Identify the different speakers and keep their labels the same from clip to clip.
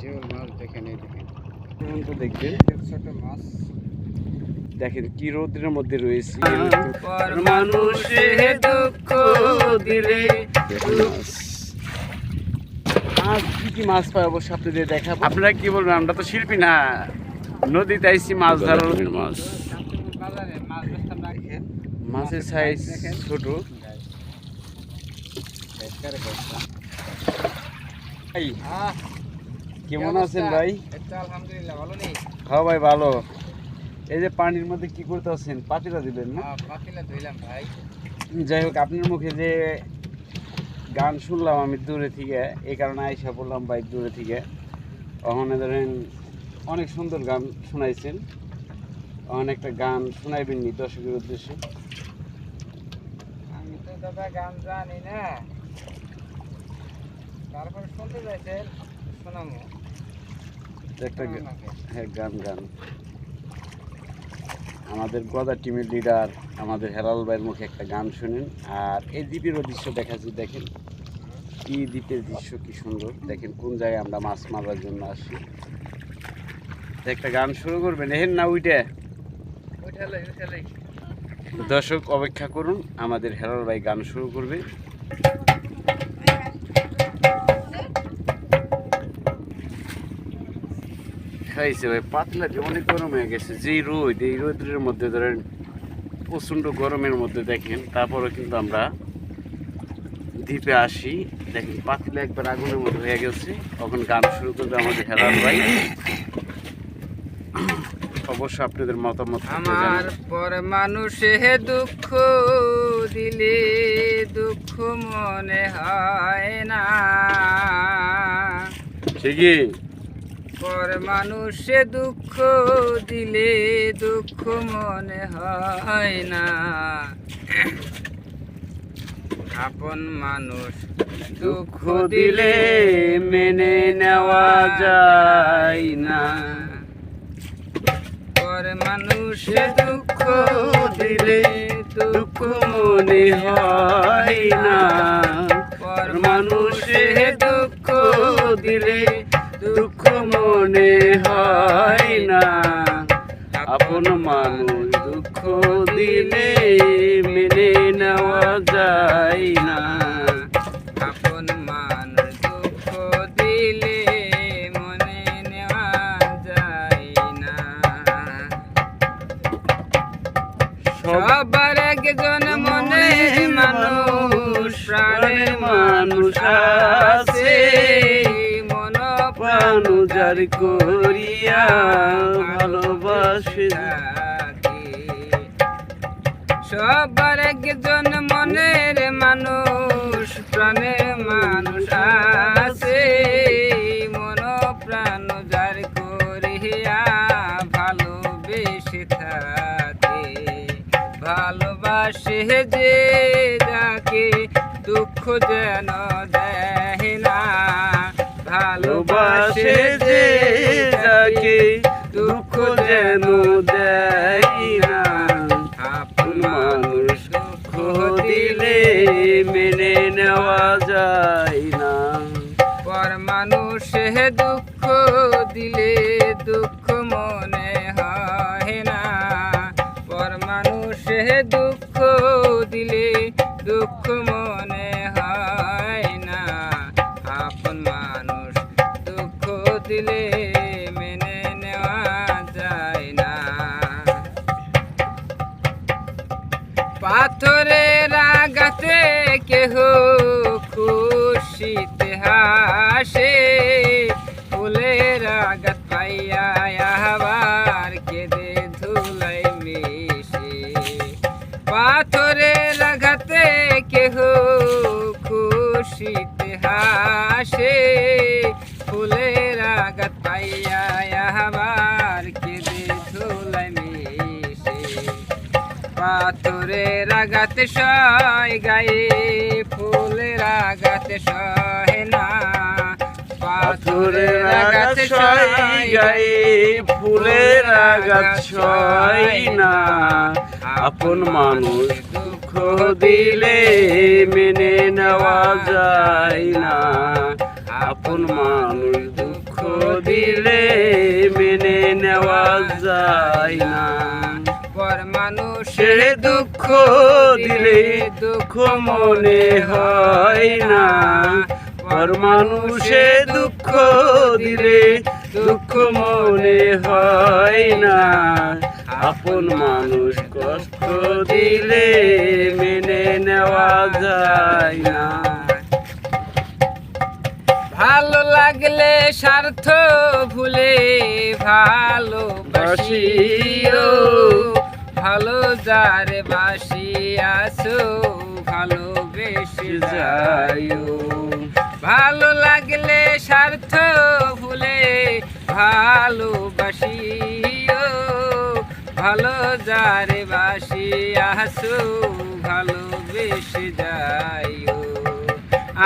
Speaker 1: জিওল মাছ দেখেন, এই দেখেন
Speaker 2: তো দেখবেন
Speaker 1: ছোট মাছ
Speaker 2: দেখেন কি রোদ্রের মধ্যে রয়েছে।
Speaker 1: মানুষে দুঃখ দিলে
Speaker 2: মাছ কি কি মাছ পাই অবশ্য আপনাদের দেখাবো। আপনারা কি বলবেন, আমরা তো শিল্পী না, নদীতে আইসি মাছ ধরার। মাছ
Speaker 1: বাজারে মাছ বেচতাম না, দেখেন
Speaker 2: মাছের সাইজ ছোট। ভাই কেমন আছেন ভাই?
Speaker 1: আলহামদুলিল্লাহ ভালো নেই।
Speaker 2: হ্যাঁ ভাই ভালো। এই যে পানির মধ্যে কি করতে আছেন, পাতিলা দিলেন না?
Speaker 1: পাতিলা ধুইলাম ভাই।
Speaker 2: যাই হোক, আপনার মুখে যে গান শুনলাম আমি দূরে থেকে, এই কারণে আইসা বললাম ভাই দূরে থেকে। ওখানে ধরেন অনেক সুন্দর গান শোনাইছেন, ওখানে একটা গান শোনাইবেন নি দর্শকের উদ্দেশ্যে?
Speaker 1: আমি তো দাদা গান জানি না, তারপরে শুনতে চাইছেন শোনামো
Speaker 2: একটা হ্যাঁ গান গান আমাদের গদা টিমের লিডার আমাদের হেলাল ভাইয়ের মুখে একটা গান শুনেন। আর এই দ্বীপেরও দৃশ্য দেখাচ্ছি, দেখেন কি দ্বীপের দৃশ্য কি সুন্দর। দেখেন কোন জায়গায় আমরা মাছ মারার জন্য আসি। একটা গান শুরু করবেন, দেখেন না উইটা দর্শক অপেক্ষা করুন, আমাদের হেলাল ভাই গান শুরু করবে। খাইছে ভাই, পাতলাটি অনেক গরম হয়ে গেছে। যেই রোদ, এই রোদের মধ্যে ধরেন প্রচণ্ড গরমের মধ্যে দেখেন, তারপরে কিন্তু আমরা দ্বীপে আসি। দেখেন পাতলা একবার আগুনের মধ্যে হয়ে গেছে, তখন গান শুরু করবে আমাদের হেলাল ভাই। অবশ্য আপনাদের মতামত
Speaker 1: আমার পর মানুষে দুঃখ দিলে দুঃখ মনে হয় না,
Speaker 2: ঠিকই।
Speaker 1: পর মানুষে দুঃখ দিলে দুঃখ মনে হয় না, আপন মানুষ দুঃখ দিলে
Speaker 2: মেনে নেওয়া যায় না।
Speaker 1: পর মানুষে দুঃখ
Speaker 2: দিলে দুঃখ মনে হয় না,
Speaker 1: পর
Speaker 2: মানুষে দুঃখ দিলে দুঃখ মনে হয় না, আপন মানুষ দুঃখ দিলে মেনে নেওয়া যায় না।
Speaker 1: আপন মানুষ দুঃখ দিলে মনে নেওয়া যায় না। সবার একজন মনে মানুষ, প্রাণের মানুষ আছে, মন
Speaker 2: প্রাণ উজার করিয়া ভালোবাসে
Speaker 1: থাকে। সবার একজন মনের মানুষ, প্রাণের মানুষ আছে, মন প্রাণ যার করিয়া ভালোবেসে থাকে। ভালোবাসে যে যাকে দুঃখ যেন দেয় না,
Speaker 2: ভালোবাসে যে যাকে দুঃখ যেন দেয় না, আপন মানুষ দুঃখ দিলে মেনে নেওয়া যায় না।
Speaker 1: পর মানুষে দুঃখ দিলে দুঃখ মনে হয় না, পর মানুষে দুঃখ দিলে দুঃখ মনে হয় না, আপন মানুষ দুঃখ দিলে মেনে নেওয়া যায় না। পাথরের আঘাতে কেহ খুশিতে হাসে, ফুলের আঘাত পাইয়া আবার কেঁদে ধুলাই মিশে। পাথরের আঘাতে কেহ খুশিতে হাসে, ফুলের আঘাত পাইয়া আবার কেঁদে ধুলাই মিশে। পাথরের আঘাতে সয় গায়ে, ফুলের আঘাতে সহে না,
Speaker 2: পাথরের আঘাত সয় গায়ে, ফুলের আঘাত সয় না, আপন মানুষ দুঃখ দিলে মেনে নেওয়া যায় না, আপন মানুষ দুঃখ দিলে মেনে নেওয়া যায় না,
Speaker 1: পর মানুষের
Speaker 2: দুঃখ দিলে দুঃখ মনে হয় না, পর মানুষে দুঃখ দিলে দুঃখ মনে হয় না, আপন মানুষ কষ্ট দিলে মেনে নেওয়া যায় না।
Speaker 1: ভালো লাগলে স্বার্থ ভুলে ভালোবাসিও, ভালো যারে বাসি আসো ভালোবেসে যাইও। ভালো লাগলে স্বার্থ ভুলে ভালোবাসিও, ভালো যারে বাসি আসো ভালোবেসে যাইও।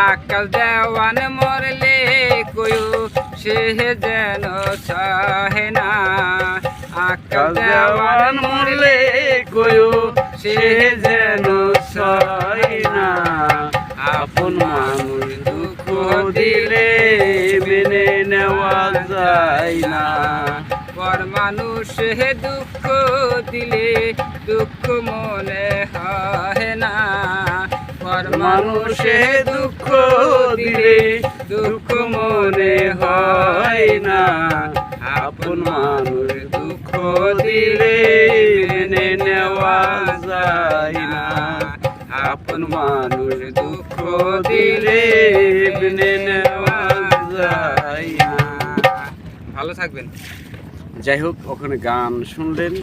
Speaker 1: আকাল দেওয়ান মরলে কয়ু সে যেন সহে না, আকাল দেওয়ান মরলে
Speaker 2: কয়ু সে যেন সহে না, আপন মানুষ দুঃখ দিলে মেনে নেওয়া যায় না,
Speaker 1: পর মানুষ দুঃখ দিলে দুঃখ মনে হয় না, পর
Speaker 2: মানুষে দুঃখ দিলে দুঃখ মনে হয় না, আপন মানুষ দুঃখ দিলে মেনে নেওয়া যায় না, আপন মানুষ দুঃখ দিলে মেনে নেওয়া যায় না।
Speaker 1: ভালো থাকবেন।
Speaker 2: যাই হোক, ওখানে গান শুনলেন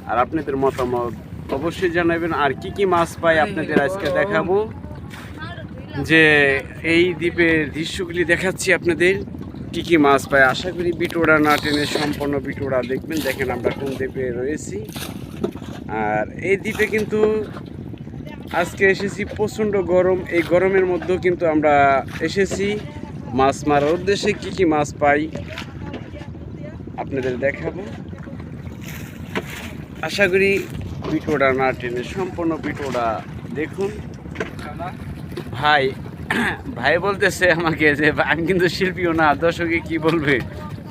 Speaker 2: আর আপনাদের মতামত অবশ্যই জানাবেন। আর কি কি মাছ পাই আপনাদের আজকে দেখাবো, যে এই দ্বীপের দৃশ্যগুলি দেখাচ্ছি আপনাদের কি কি মাছ পাই। আশা করি বিটোড়া না টেনে সম্পূর্ণ বিটোড়া দেখবেন। দেখেন আমরা কোন দ্বীপে রয়েছি, আর এই দ্বীপে কিন্তু আজকে এসেছি প্রচণ্ড গরম। এই গরমের মধ্যেও কিন্তু আমরা এসেছি মাছ মারার উদ্দেশ্যে। কি কি মাছ পাই আপনাদের দেখাবো। আশা করি বিটোড়া না টেনে সম্পূর্ণ বিটোড়া দেখুন। ভাই ভাই বলতেছে আমাকে যে আমি কিন্তু শিল্পীও না, দর্শকে কি বলবে।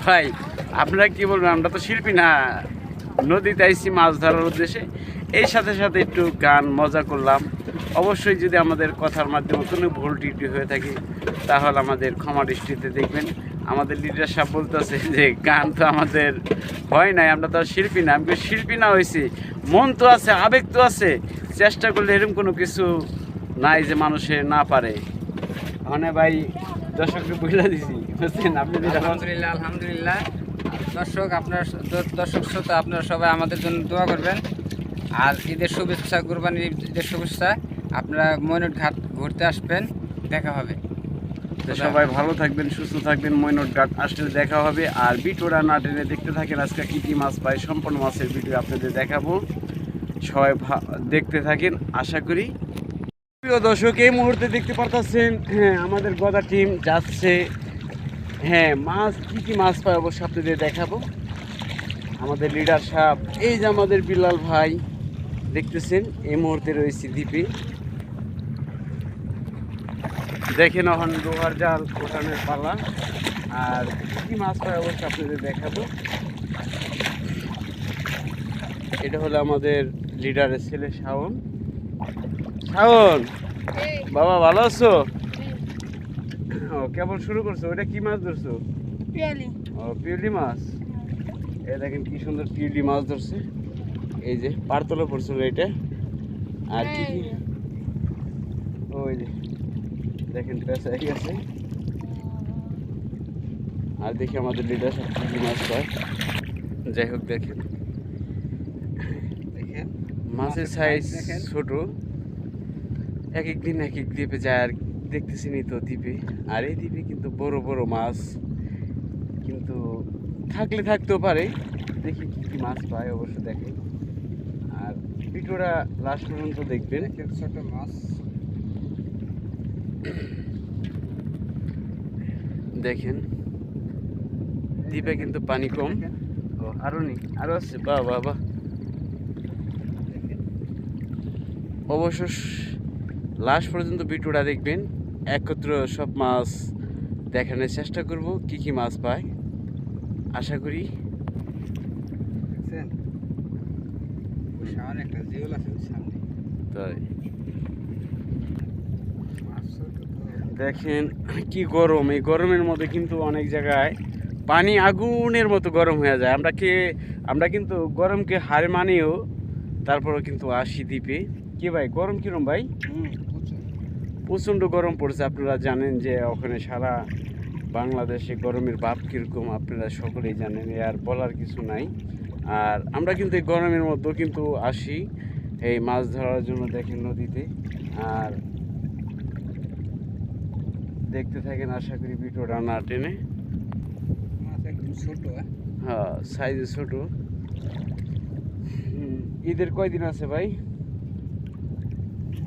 Speaker 2: ভাই আপনারা কি বলবেন, আমরা তো শিল্পী না, নদীতে আইছি মাছ ধরার উদ্দেশ্যে। এই সাথে সাথে একটু গান মজা করলাম। অবশ্যই যদি আমাদের কথার মাধ্যমে কোনো ভুল ত্রুটি হয়ে থাকে তাহলে আমাদের ক্ষমা দৃষ্টিতে দেখবেন। আমাদের লিডার সাহেব বলতেছে যে গান তো আমাদের হয় নাই, আমরা তো আর শিল্পী না। আমি শিল্পী না হয়েছি, মন তো আছে, আবেগ তো আছে, চেষ্টা করলে এরকম কোনো কিছু নাই যে মানুষে না পারে। মানে ভাই দর্শককে বুঝলে দিছি, বুঝছেন আপনি।
Speaker 1: আলহামদুলিল্লাহ আলহামদুলিল্লাহ। দর্শক শ্রোতা আপনারা সবাই আমাদের জন্য দোয়া করবেন। আর ঈদের শুভেচ্ছা, কুরবানির ঈদের শুভেচ্ছা। আপনারা ময়নট ঘাট ঘুরতে আসবেন, দেখা হবে।
Speaker 2: সবাই ভালো থাকবেন, সুস্থ থাকবেন। ময়নট ঘাট আসলে দেখা হবে। আর বিটোড়া না টেনে দেখতে থাকেন আজকে কি কি মাছ পাই। সম্পূর্ণ মাছের ভিডিও আপনাদের দেখাবো, সবাই দেখতে থাকেন। আশা করি প্রিয় দর্শক এই মুহূর্তে দেখতে পারতেছেন, হ্যাঁ আমাদের গদা টিম যাচ্ছে। হ্যাঁ মাছ কি কি মাছ পাই অবশ্যই আপনাদের দেখাবো। আমাদের লিডার সাহেব, এই যে আমাদের বিলাল ভাই দেখতেছেন, এই মুহূর্তে রয়েছে দ্বীপে। দেখেন এখন লোহার জাল ওঠানোর পালা। আর কি মাছ পাই অবশ্যই আপনাদের দেখাবো। এটা হলো আমাদের লিডারের ছেলে শাওন। শাওন বাবা ভালো আছো? ও কেবল শুরু করছো। ওটা কি মাছ ধরছো?
Speaker 3: পিয়ালি।
Speaker 2: ও পিউলি মাছ। এই দেখেন কি সুন্দর পিউলি মাছ ধরছে। এই যে পারতলে পড়ছিল এটা। আর কি কি ওই যে দেখেন পেঁচা গেছে। আর দেখি আমাদের লিডার সব কি কি মাছ পায়। যাই হোক দেখেন মাছের সাইজ ছোট, এক এক দিন এক এক দ্বীপে যায়। আর দেখতেছি নি তো দ্বীপে, আর এই দ্বীপে কিন্তু বড় বড় মাছ কিন্তু থাকলে থাকতেও পারে। দেখি কি কি মাছ পায় অবশ্য দেখেন। আর ভিডিওটা লাস্ট পর্যন্ত দেখবেন।
Speaker 1: ছোট মাছ
Speaker 2: দেখেন দ্বীপে কিন্তু পানি কম। ও আরো নেই, আরো আছে। বাহ বাহ বাহ। অবশ্য লাস্ট পর্যন্ত ভিডিওটা দেখবেন, একত্র সব মাছ দেখানোর চেষ্টা করব কি কি মাছ পায়। আশা করি।
Speaker 1: দেখছেন ওই সামনে একটা জিওল আছে ওই সামনে।
Speaker 2: তাই
Speaker 1: মাছ ছোট তো।
Speaker 2: দেখেন কি গরম, এই গরমের মধ্যে কিন্তু অনেক জায়গায় পানি আগুনের মতো গরম হয়ে যায়। আমরা কিন্তু গরমকে হার মানিয়েও তারপরেও কিন্তু আসি দ্বীপে। কি ভাই গরম কিরম ভাই?
Speaker 1: প্রচুর।
Speaker 2: প্রচণ্ড গরম পড়ছে। আপনারা জানেন যে ওখানে সারা বাংলাদেশে গরমের ভাব কীরকম আপনারা সকলেই জানেন, এ আর বলার কিছু নাই। আর আমরা কিন্তু এই গরমের মধ্যেও কিন্তু আসি এই মাছ ধরার জন্য, দেখেন নদীতে। আর দেখতে থাকেন, আশা করি ভিডিওটা না টেনে।
Speaker 1: মাছ একদম ছোট।
Speaker 2: হ্যাঁ সাইজে ছোট। ঈদের কয়দিন আছে ভাই?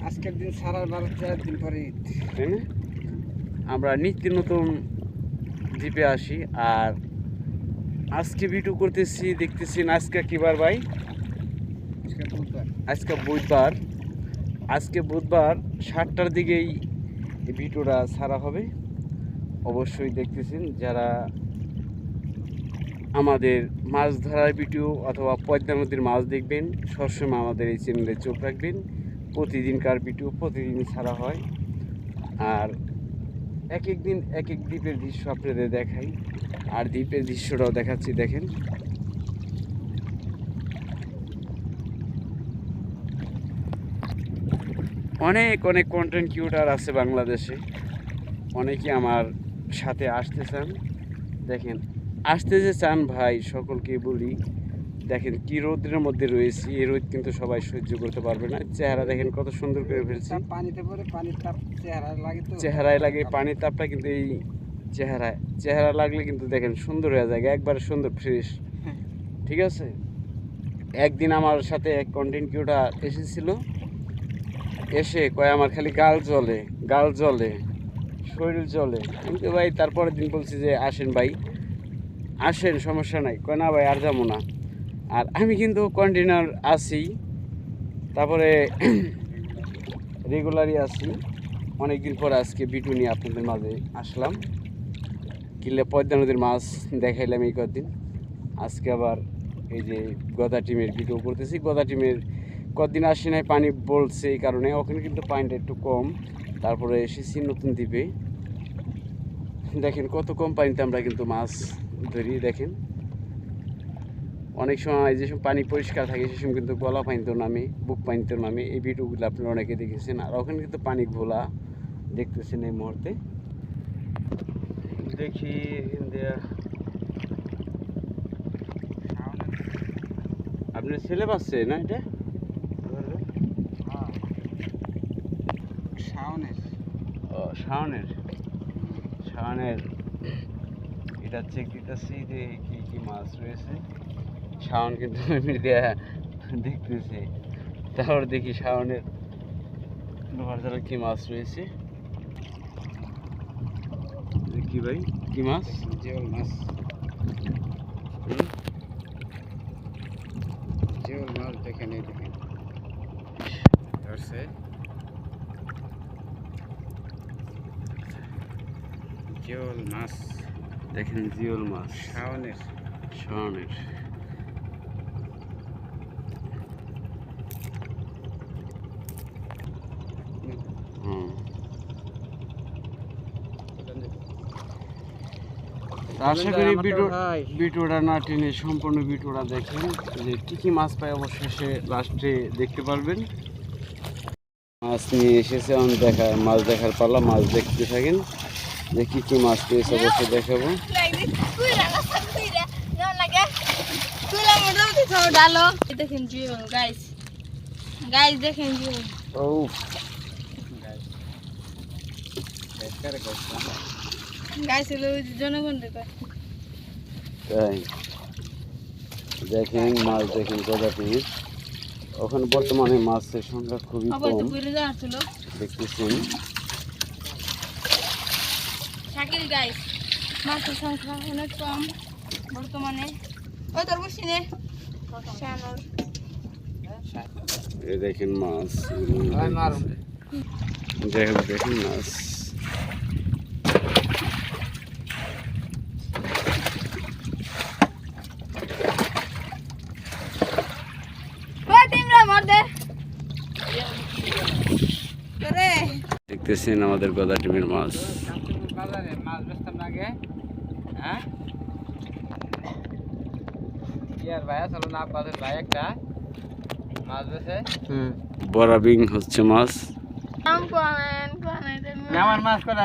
Speaker 1: আজকের দিন সারা 12 দিন পরে ঈদ।
Speaker 2: তাই না? আমরা নিত্য নতুন দ্বীপে আসি। আর আজকে ভিডিও করতেছি, দেখতেছি আজকে কি বার ভাই?
Speaker 1: আজকে বুধবার।
Speaker 2: আজকে বুধবার। আজকে বুধবার 7টার দিকেই এই ভিডিওটা ছাড়া হবে। অবশ্যই দেখতেছেন যারা আমাদের মাছ ধরার ভিডিও অথবা পদ্মা নদীর মাছ দেখবেন, সবসময় আমাদের এই চ্যানেলে চোখ রাখবেন। প্রতিদিনকার ভিডিও প্রতিদিনই ছাড়া হয়। আর এক এক দিন এক এক দ্বীপের দৃশ্য আপনাদের দেখাই। আর দ্বীপের দৃশ্যটাও দেখাচ্ছি, দেখেন। অনেক অনেক কন্টেন্ট ক্রিয়েটর আছে বাংলাদেশে, অনেকে আমার সাথে আসতে চান। দেখেন আসতে যে চান ভাই, সকলকে বলি দেখেন কি রোদের মধ্যে রয়েছি, এই রোদ কিন্তু সবাই সহ্য করতে পারবে না। চেহারা দেখেন কত সুন্দর করে ফেলছি।
Speaker 1: পানিতে পরে পানির তাপ চেহারায় লাগে তো।
Speaker 2: চেহারায় লাগে পানির তাপটা, কিন্তু এই চেহারা লাগলে কিন্তু দেখেন সুন্দর হয়ে যায়, একবারে সুন্দর ফ্রেশ। ঠিক আছে, একদিন আমার সাথে এক কন্টেন্ট ক্রিয়েটর এসেছিল, এসে কয় আমার খালি গাল জ্বলে শরীর জ্বলে। কিন্তু ভাই তারপরের দিন বলছি যে আসেন ভাই আসেন, সমস্যা নাই। কয় না ভাই আর যাবো না। আর আমি কিন্তু কন্টিনিউর আছি, তারপরে রেগুলারই আছি। অনেকদিন পর আজকে ভিডিও নিয়ে আপনাদের মাঝে আসলাম। কিনলে পদ্মা নদীর মাছ দেখাইলাম এই কদিন। আজকে আবার এই যে গদা টিমের ভিডিও করতেছি। গদা টিমের কদিন আসি নাই, পানি বলছে এই কারণে, ওখানে কিন্তু পানিটা একটু কম। তারপরে এসেছি নতুন দ্বীপে। দেখেন কত কম পানিতে আমরা কিন্তু মাছ ধরি। দেখেন অনেক সময় যে সময় পানি পরিষ্কার থাকে সে সময় কিন্তু গলা পানিতেও নামে, বুক পানিতেও নামে। এই ভিডিওগুলো আপনারা অনেকে দেখেছেন। আর ওখানে কিন্তু পানি ঘোলা দেখতেছেন এই মুহূর্তে। দেখি আপনার ছেলে পাচ্ছে না এটা শাওনের এটা চেক দিতেছি যে কি কি মাছ রয়েছে। শাওন কিন্তু দেখতেছি, তারপর দেখি শাওনের লোহার জালে কি মাছ রয়েছে। কি ভাই কি মাছ?
Speaker 1: জিওল মাছ। জিওল মাছ দেখেন, এই দেখেন ধরছে জিওল মাছ।
Speaker 2: দেখেন জিওল মাছ
Speaker 1: শাওনের।
Speaker 2: আশা করি ভিডিওটা না টেনে সম্পূর্ণ ভিডিওটা দেখেন, যে কী কী মাছ পায় অবশেষে লাস্টে দেখতে পারবেন। মাছ নিয়ে এসেছে, আমি মাছ দেখার পালা, মাছ দেখতে থাকেন যে কী কী মাছ পেয়েছে অবশ্যই দেখাবো।
Speaker 3: দেখেন জিওল গাইস দেখেন জিওল।
Speaker 2: ও
Speaker 3: গাইস হলো জনগণ দেখো।
Speaker 2: তাই দেখেন মাছ দেখেন গদা পিস। ওখানে বর্তমানে মাছের সংখ্যা খুবই কম দেখতেছেন।
Speaker 3: শাকিল গাইস মাছের সংখ্যা অনেক কম বর্তমানে। ওই তোর বসিনে শানর
Speaker 2: এই দেখেন মাছ, দেখেন মাছ। দেখতেছেন আমাদের গদা টিমের মাছ।
Speaker 1: শান্তিপুর বাজারে মাছ বেচতাম না আগে, হ্যাঁ ইয়ার ভাই আসলে না বাজার ভাই একটা মাছ বেচে
Speaker 2: বরাবিং হচ্ছে মাছ।
Speaker 3: কাম করেন
Speaker 1: আমার মাছ করা